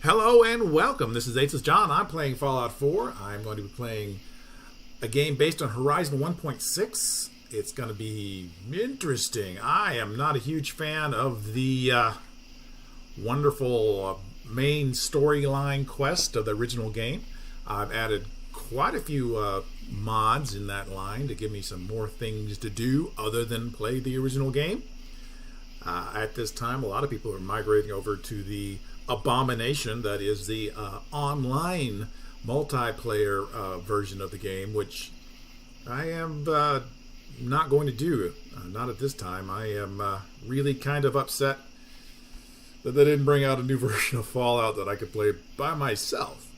Hello and welcome. This is HLessJon. I'm playing Fallout 4. I'm going to be playing a game based on Horizon 1.6. It's going to be interesting. I am not a huge fan of the wonderful main storyline quest of the original game. I've added quite a few mods in that line to give me some more things to do other than play the original game. At this time, a lot of people are migrating over to the abomination that is the online multiplayer version of the game, which I am not going to do. Not at this time. I am really kind of upset that they didn't bring out a new version of Fallout that I could play by myself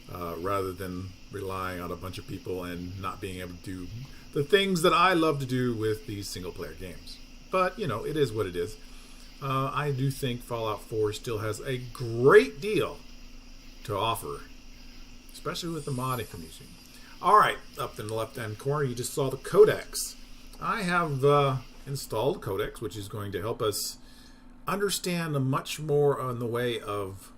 rather than relying on a bunch of people and not being able to do the things that I love to do with these single player games. But, you know, it is what it is. I do think Fallout 4 still has a great deal to offer, especially with the modding community. Alright, up in the left-hand corner, you just saw the Codex. I have installed Codex, which is going to help us understand much more on the way of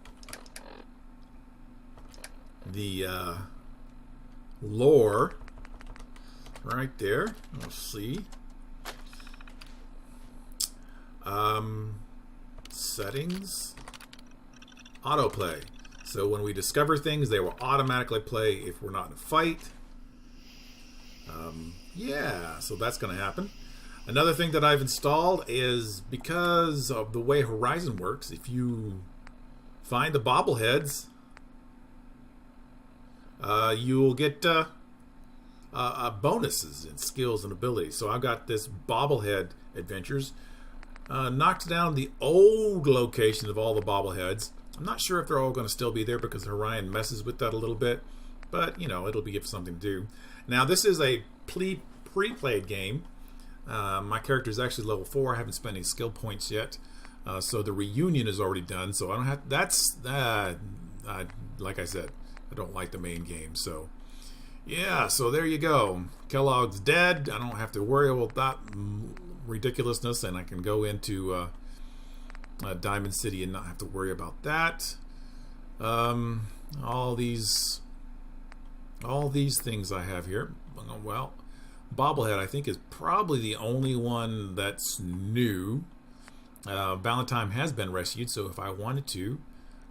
the lore. Right there, let's see. Settings, autoplay. So when we discover things, they will automatically play if we're not in a fight. Yeah, so that's going to happen. Another thing that I've installed is because of the way Horizon works, if you find the bobbleheads, you will get bonuses in skills and abilities. So I've got this bobblehead adventures. Knocked down the old location of all the bobbleheads. I'm not sure if they're all going to still be there because Horizon messes with that a little bit, but you know, it'll be something to do. Now this is a pre-played game. My character is actually level 4. I haven't spent any skill points yet, so the reunion is already done. So I don't have. That's like I said, I don't like the main game. So yeah, so there you go. Kellogg's dead. I don't have to worry about that ridiculousness, and I can go into Diamond City and not have to worry about that. All these things I have here. Well, bobblehead I think is probably the only one that's new. Valentine has been rescued, so if I wanted to,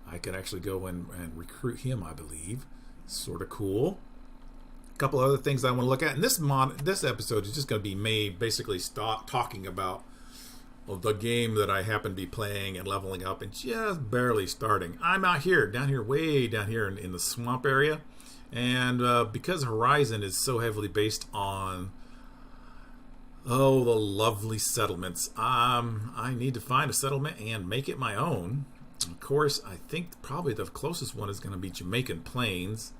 I could actually go and recruit him. I believe, sort of cool. A couple other things I want to look at, and this episode is just going to be made basically talking about the game that I happen to be playing and leveling up and just barely starting. I'm out here, way down here in the swamp area, and because Horizon is so heavily based on the lovely settlements, I need to find a settlement and make it my own. Of course, I think probably the closest one is going to be Jamaican Plains.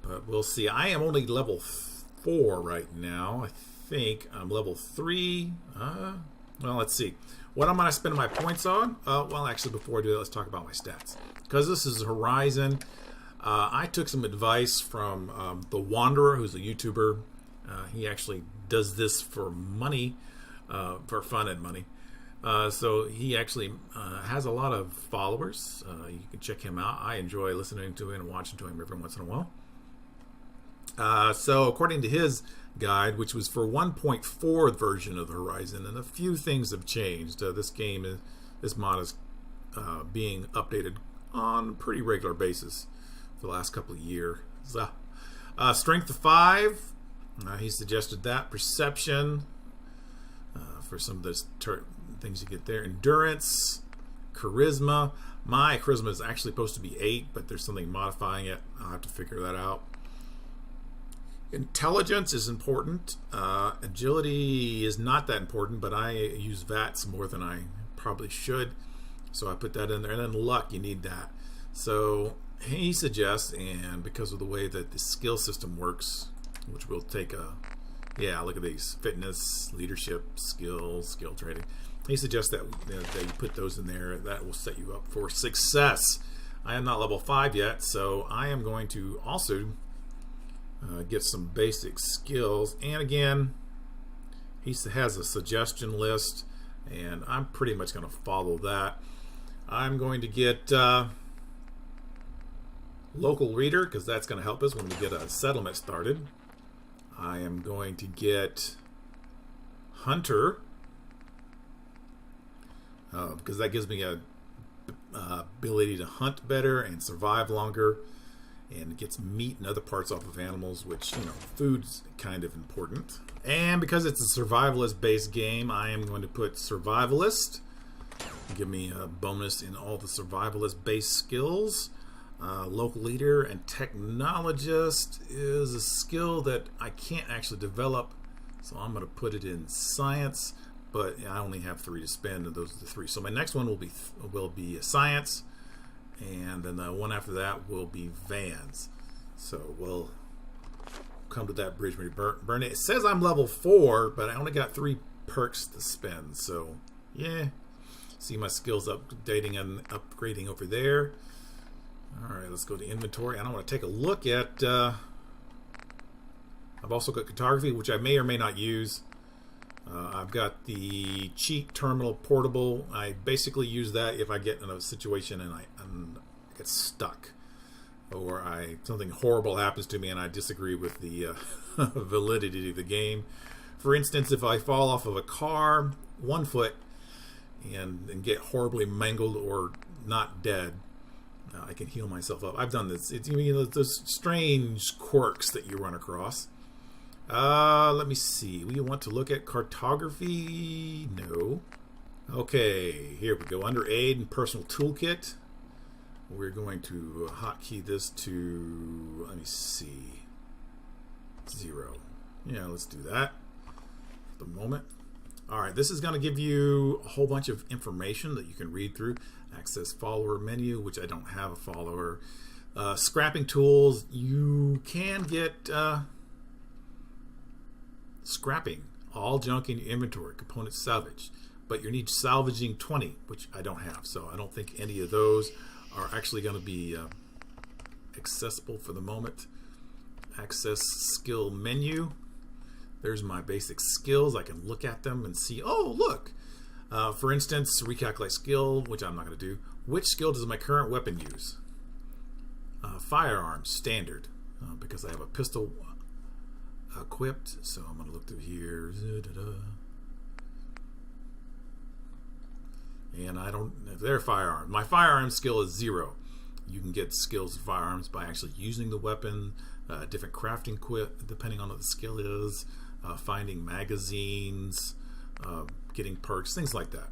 But we'll see. I am only level 4 right now. I think I'm level 3. Well, let's see. What am I spending my points on? Well, actually, before I do that, let's talk about my stats. Because this is Horizon, I took some advice from The Wanderer, who's a YouTuber. He actually does this for money, for fun and money. So he actually has a lot of followers. You can check him out. I enjoy listening to him and watching to him every once in a while. So according to his guide, which was for 1.4 version of the Horizon, and a few things have changed. This mod is being updated on a pretty regular basis for the last couple of years. Strength of 5, he suggested that. Perception, for some of those things you get there. Endurance, charisma. My charisma is actually supposed to be 8, but there's something modifying it. I'll have to figure that out. Intelligence is important. Agility is not that important, but I use VATS more than I probably should, so I put that in there. And then luck, you need that. So he suggests, and because of the way that the skill system works, which we'll take yeah, look at these: fitness, leadership, skill trading. He suggests that you put those in there. That will set you up for success. I am not level 5 yet, so I am going to also get some basic skills. And again, he has a suggestion list, and I'm pretty much going to follow that. I'm going to get local reader, because that's going to help us when we get a settlement started. I am going to get hunter, because that gives me a ability to hunt better and survive longer, and it gets meat and other parts off of animals, which, you know, food's kind of important. And because it's a survivalist based game, I am going to put survivalist. Give me a bonus in all the survivalist based skills. Local leader and technologist is a skill that I can't actually develop, so I'm going to put it in science, but I only have 3 to spend, and those are the 3. So my next one will be science, and then the one after that will be vans. So we'll come to that bridge when we burn it. It says I'm level 4, but I only got 3 perks to spend, so yeah. See my skills updating and upgrading over there. Alright, let's go to inventory. And I want to take a look at... I've also got cartography, which I may or may not use. I've got the cheat terminal portable. I basically use that if I get in a situation and I get stuck, or something horrible happens to me and I disagree with the validity of the game. For instance, if I fall off of a car 1 foot and get horribly mangled or not dead, I can heal myself up. I've done this. It's, you know, those strange quirks that you run across. Let me see. We want to look at cartography. No. Okay, here we go. Under aid and personal toolkit, we're going to hotkey this to, let me see, 0. Yeah, let's do that at the moment. Alright, this is going to give you a whole bunch of information that you can read through. Access follower menu, which I don't have a follower. Scrapping tools, you can get scrapping all junk in your inventory, components salvaged, but you need salvaging 20, which I don't have, so I don't think any of those are actually going to be accessible for the moment. Access skill menu. There's my basic skills. I can look at them and see, oh, look. For instance, recalculate skill, which I'm not going to do. Which skill does my current weapon use? Firearms, standard, because I have a pistol equipped. So I'm going to look through here. And I don't, they're firearms. My firearm skill is 0. You can get skills of firearms by actually using the weapon, different crafting quit depending on what the skill is, finding magazines, getting perks, things like that.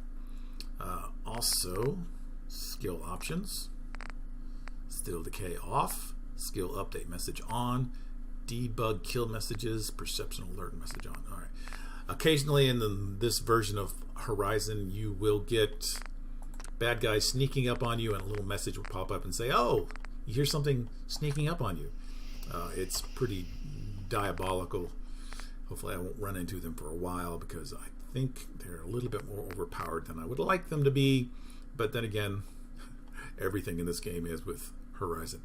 Also, skill options, skill decay off, skill update message on, debug kill messages, perception alert message on. All right. Occasionally in this version of Horizon, you will get bad guys sneaking up on you, and a little message will pop up and say, oh, you hear something sneaking up on you. It's pretty diabolical. Hopefully I won't run into them for a while, because I think they're a little bit more overpowered than I would like them to be. But then again, everything in this game is with Horizon.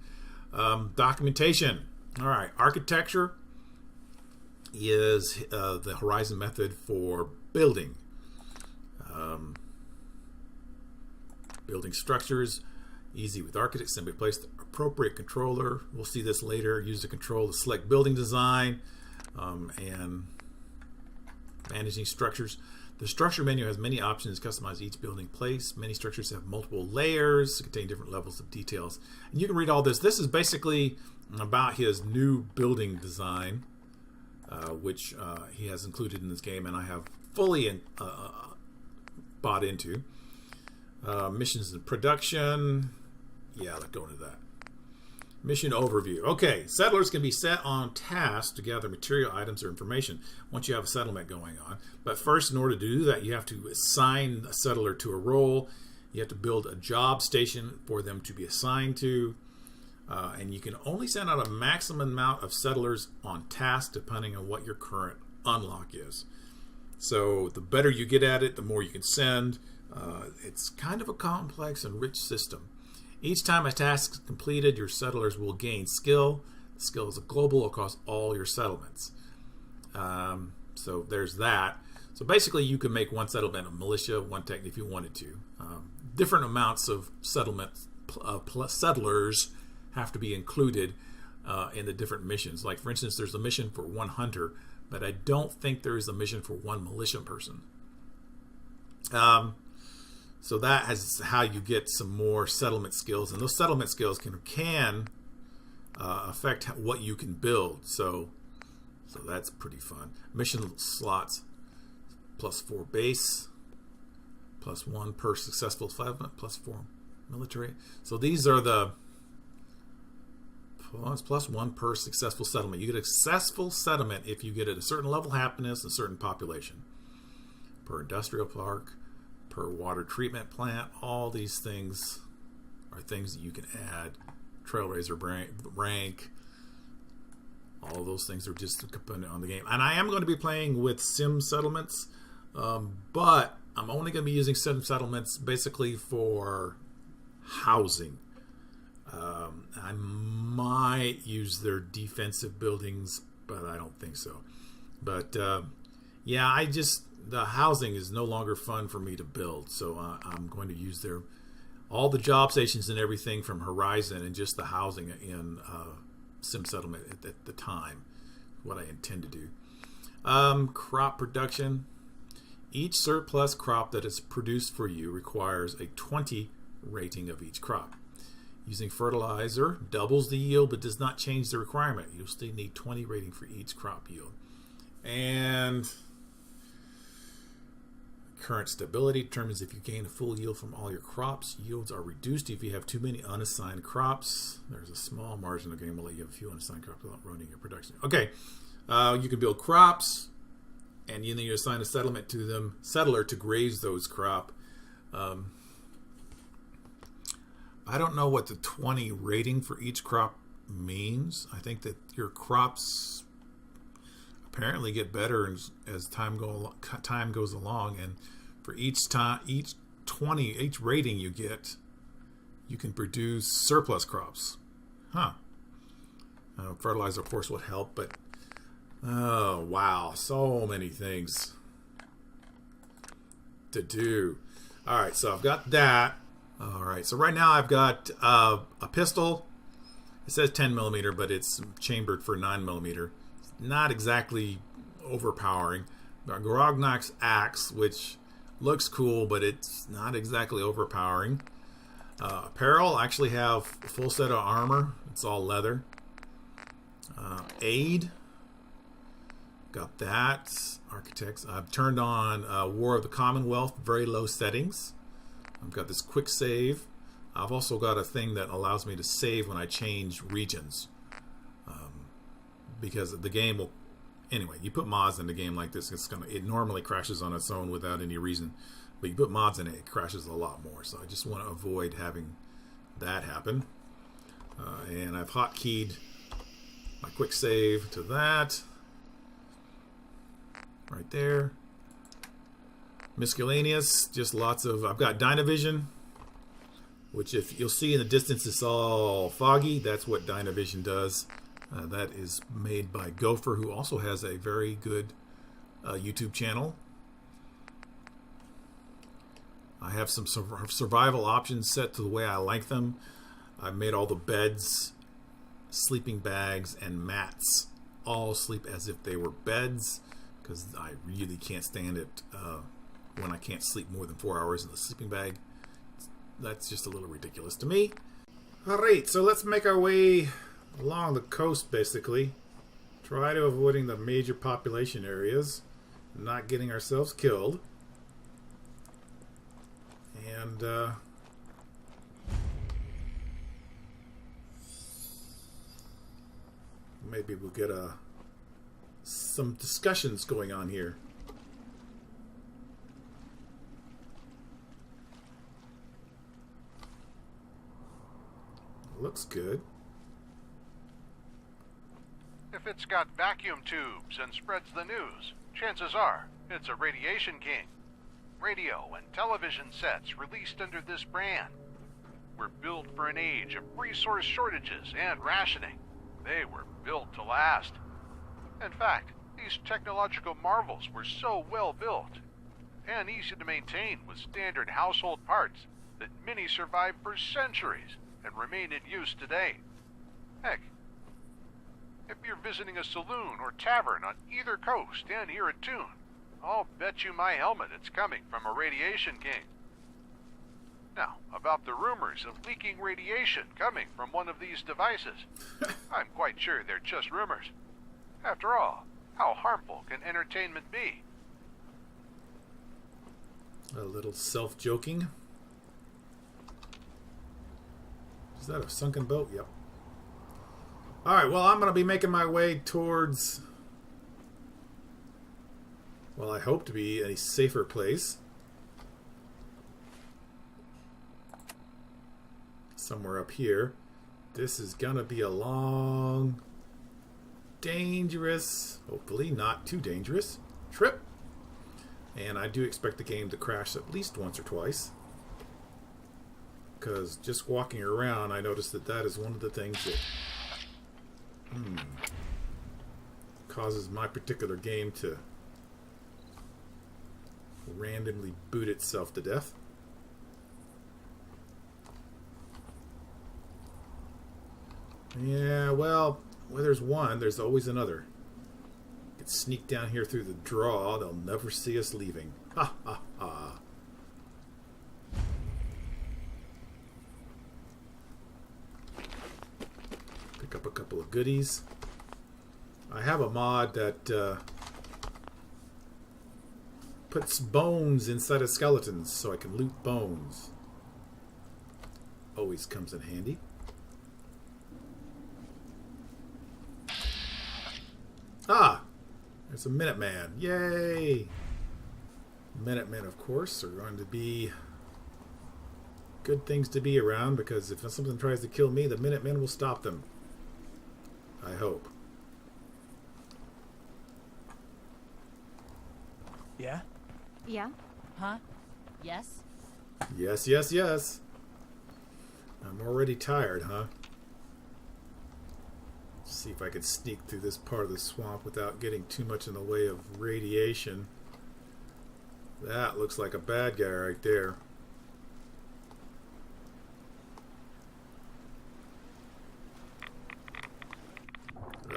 Documentation. All right, architecture is the Horizon method for building. Building structures, easy with architects, simply place the appropriate controller. We'll see this later. Use the control to select building design and managing structures. The structure menu has many options to customize each building place. Many structures have multiple layers, contain different levels of details. And you can read all this. This is basically about his new building design, which he has included in this game, and I have fully bought into. Missions and production. Yeah, let's go into that. Mission overview. Okay, settlers can be set on task to gather material, items, or information once you have a settlement going on. But first, in order to do that, you have to assign a settler to a role. You have to build a job station for them to be assigned to. And you can only send out a maximum amount of settlers on task depending on what your current unlock is. So the better you get at it, the more you can send. It's kind of a complex and rich system. Each time a task is completed, your settlers will gain skill. The skill is global across all your settlements. So there's that. So basically, you can make one settlement a militia, one tech if you wanted to. Different amounts of settlement settlers have to be included in the different missions. Like, for instance, there's a mission for one hunter, but I don't think there is a mission for one militia person. So that is how you get some more settlement skills, and those settlement skills can affect what you can build. So that's pretty fun. Mission slots +4 base, +1 per successful settlement, +4 military. So these are the +1 per successful settlement. You get a successful settlement if you get at a certain level of happiness, a certain population. Per industrial park, per water treatment plant. All these things are things that you can add. Trailblazer rank. All of those things are just a component on the game. And I am going to be playing with sim settlements, but I'm only going to be using sim settlements basically for housing. I might use their defensive buildings, but I don't think so. But yeah, the housing is no longer fun for me to build, so I'm going to use all the job stations and everything from Horizon, and just the housing in sim settlement at the time. What I intend to do. Crop production. Each surplus crop that is produced for you requires a 20 rating of each crop. Using fertilizer doubles the yield but does not change the requirement. You'll still need 20 rating for each crop yield. And current stability determines if you gain a full yield from all your crops. Yields are reduced if you have too many unassigned crops. There's a small margin of gain will let you have a few unassigned crops without ruining your production. Okay, you can build crops, and then you assign a settler to graze those crop. I don't know what the 20 rating for each crop means. I think that your crops apparently get better as time goes along, and for each rating you get, you can produce surplus crops. Fertilizer, of course, would help, but oh wow, so many things to do. All right, so I've got that. All right, so right now I've got a pistol. It says 10 millimeter, but it's chambered for 9 millimeter. Not exactly overpowering. Grognak's axe, which looks cool, but it's not exactly overpowering. Apparel, I actually have a full set of armor. It's all leather. Aid, got that. Architects, I've turned on War of the Commonwealth, very low settings. I've got this quick save. I've also got a thing that allows me to save when I change regions. Because the game will... Anyway, you put mods in the game like this, it normally crashes on its own without any reason. But you put mods in it, it crashes a lot more. So I just want to avoid having that happen. And I've hotkeyed my quick save to that. Right there. Miscellaneous, just lots of... I've got Dynavision, which if you'll see in the distance it's all foggy. That's what Dynavision does. That is made by Gopher, who also has a very good YouTube channel. I have some survival options set to the way I like them. I've made all the beds, sleeping bags, and mats all sleep as if they were beds, because I really can't stand it when I can't sleep more than 4 hours in the sleeping bag. That's just a little ridiculous to me. Alright, so let's make our way along the coast, basically. Try to avoiding the major population areas, not getting ourselves killed. And maybe we'll get some discussions going on here. Looks good. If it's got vacuum tubes and spreads the news, chances are it's a radiation king. Radio and television sets released under this brand were built for an age of resource shortages and rationing. They were built to last. In fact, these technological marvels were so well built and easy to maintain with standard household parts that many survived for centuries and remain in use today. Heck, if you're visiting a saloon or tavern on either coast and hear a tune, I'll bet you my helmet it's coming from a radiation king. Now, about the rumors of leaking radiation coming from one of these devices. I'm quite sure they're just rumors. After all, how harmful can entertainment be? A little self-joking. Is that a sunken boat? Yep. Alright, well, I'm going to be making my way towards, well, I hope to be a safer place. Somewhere up here. This is going to be a long, dangerous, hopefully not too dangerous, trip. And I do expect the game to crash at least once or twice. Because just walking around, I noticed that that is one of the things that causes my particular game to randomly boot itself to death. Yeah, well, where there's one, there's always another. Get sneak down here through the draw, they'll never see us leaving. Ha ha ha. Pick up a couple of goodies. I have a mod that puts bones inside of skeletons so I can loot bones. Always comes in handy. Ah! There's a Minuteman. Yay! Minutemen, of course, are going to be good things to be around, because if something tries to kill me, the Minutemen will stop them. I hope. Yeah? Yeah? Huh? Yes? Yes, yes, yes. I'm already tired, huh? See if I can sneak through this part of the swamp without getting too much in the way of radiation. That looks like a bad guy right there.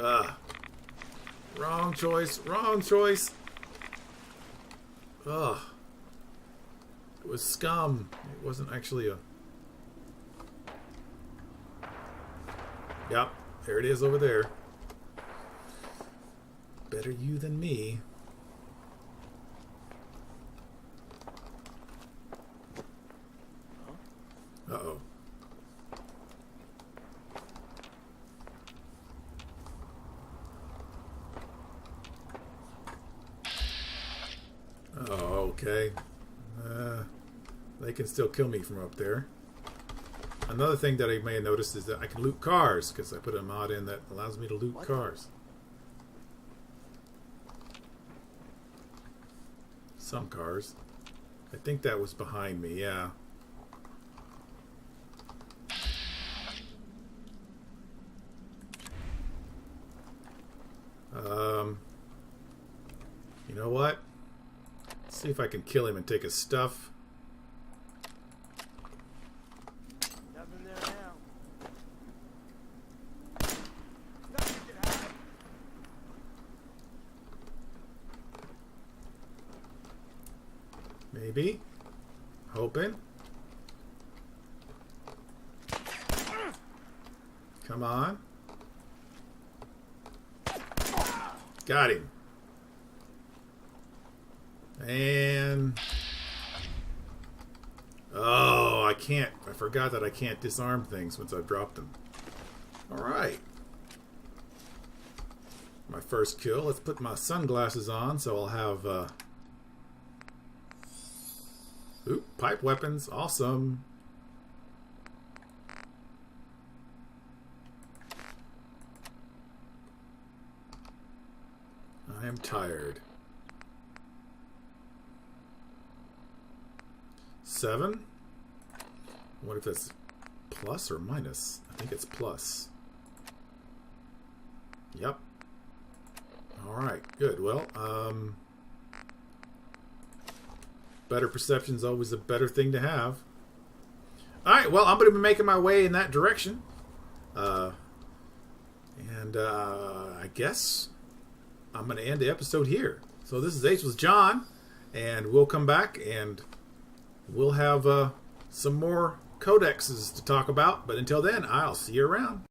Ah. Wrong choice. Wrong choice. Ugh. It was scum. It wasn't actually a... Yep. There it is over there. Better you than me. Uh-oh. Oh, okay. They can still kill me from up there. Another thing that I may have noticed is that I can loot cars, because I put a mod in that allows me to loot cars. Some cars. I think that was behind me, yeah. You know what? Let's see if I can kill him and take his stuff. Nothing there now. Nothing can happen. Maybe. Hoping. Come on. Got him. And... oh, I can't. I forgot that I can't disarm things once I've dropped them. Alright. My first kill. Let's put my sunglasses on so I'll have... Oop, pipe weapons. Awesome. I am tired. 7? What if that's plus or minus? I think it's plus. Yep. Alright, good. Well, better perception is always a better thing to have. Alright, well, I'm going to be making my way in that direction. And I guess I'm going to end the episode here. So this is H with John, and we'll come back and we'll have some more codexes to talk about. But until then, I'll see you around.